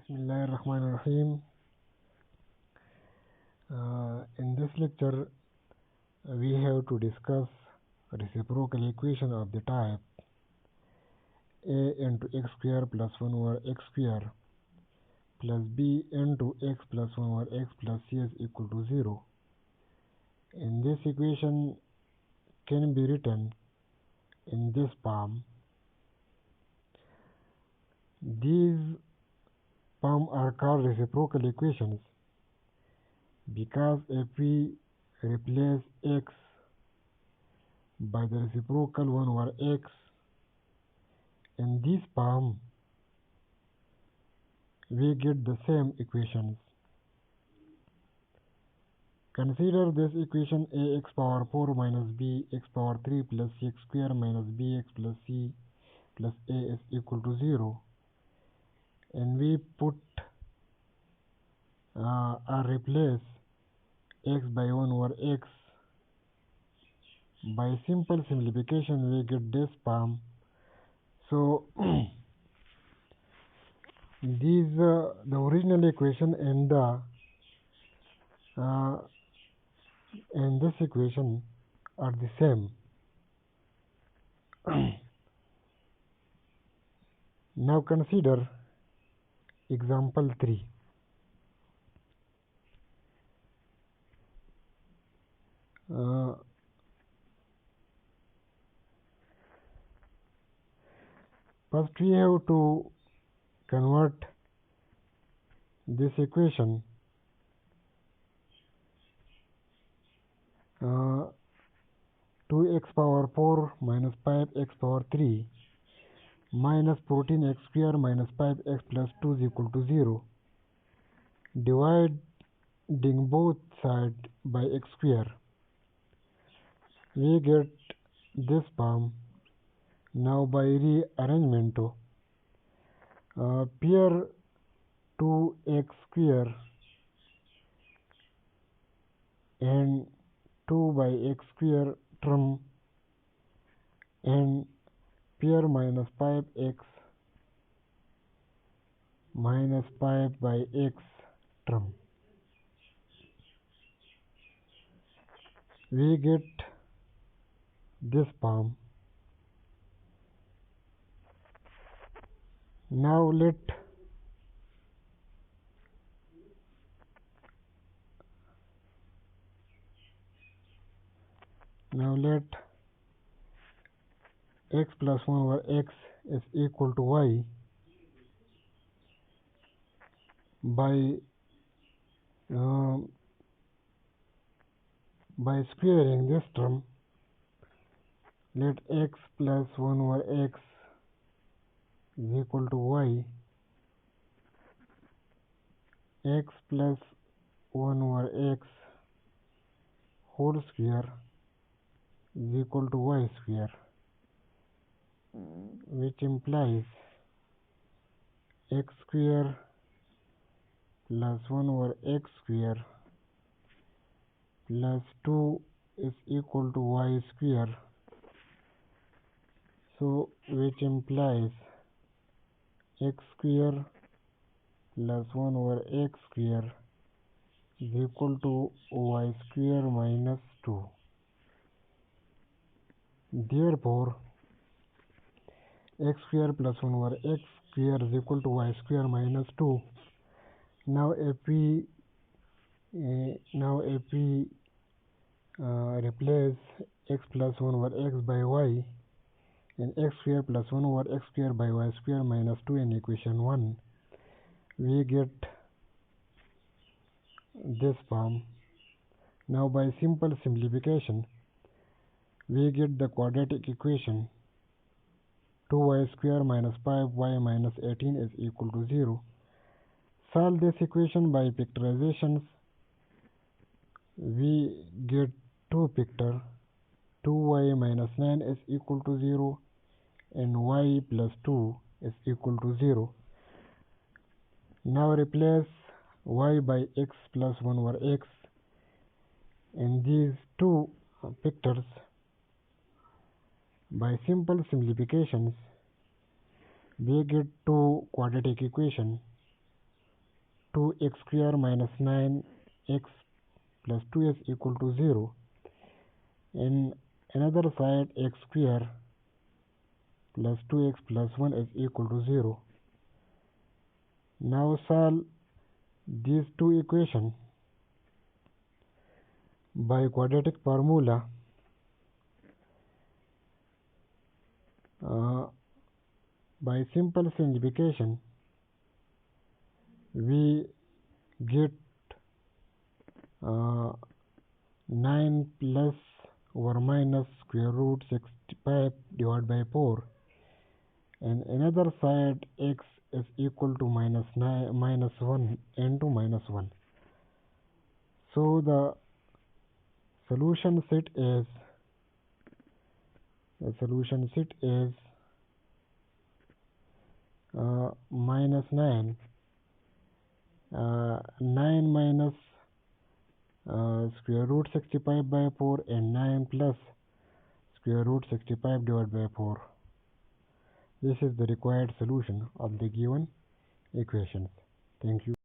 Bismillahirrahmanirrahim. In this lecture, we have to discuss reciprocal equation of the type a into x square plus 1 over x square plus b into x plus 1 over x plus c is equal to 0. And this equation can be written in this form. These forms are called reciprocal equations because if we replace x by the reciprocal 1 over x in this form, we get the same equations. Consider this equation ax power 4 minus bx power 3 plus x square minus bx plus c plus a is equal to 0, and we put or replace x by 1 over x. By simple simplification we get this form. So these the original equation and this equation are the same. Now consider example 3. First we have to convert this equation 2x power 4 minus 5x power 3 minus 14x square minus 5x plus 2 is equal to 0. Dividing both sides by x square, we get this form. Now by rearrangement, pair 2x square and 2 by x square term and pair minus 5x minus 5 by x term. We get this form. Now let x plus 1 over x is equal to y by squaring this term. Let x plus 1 over x is equal to y. X plus 1 over x whole square is equal to y square, which implies x square plus 1 over x square plus 2 is equal to y square. So which implies x square plus 1 over x square is equal to y square minus 2. Therefore, x square plus 1 over x square is equal to y square minus 2. Now if we replace x plus 1 over x by y and x square plus 1 over x square by y square minus 2 in equation 1, we get this form. Now by simple simplification we get the quadratic equation 2y square minus 5y minus 18 is equal to 0. Solve this equation by factorizations. We get 2 factor. 2y minus 9 is equal to 0 and y plus 2 is equal to 0. Now replace y by x plus 1 over x in these two factors. By simple simplifications we get two quadratic equations. 2x square minus 9x plus 2s equal to 0, and another side x square plus 2x plus 1 is equal to 0. Now solve these two equations by quadratic formula. By simple simplification, we get 9 plus or minus square root 65 divided by 4, and another side x is equal to minus 1 into minus 1. So the solution set is minus 9, 9 minus square root 65 by 4, and 9 plus square root 65 divided by 4. This is the required solution of the given equations. Thank you.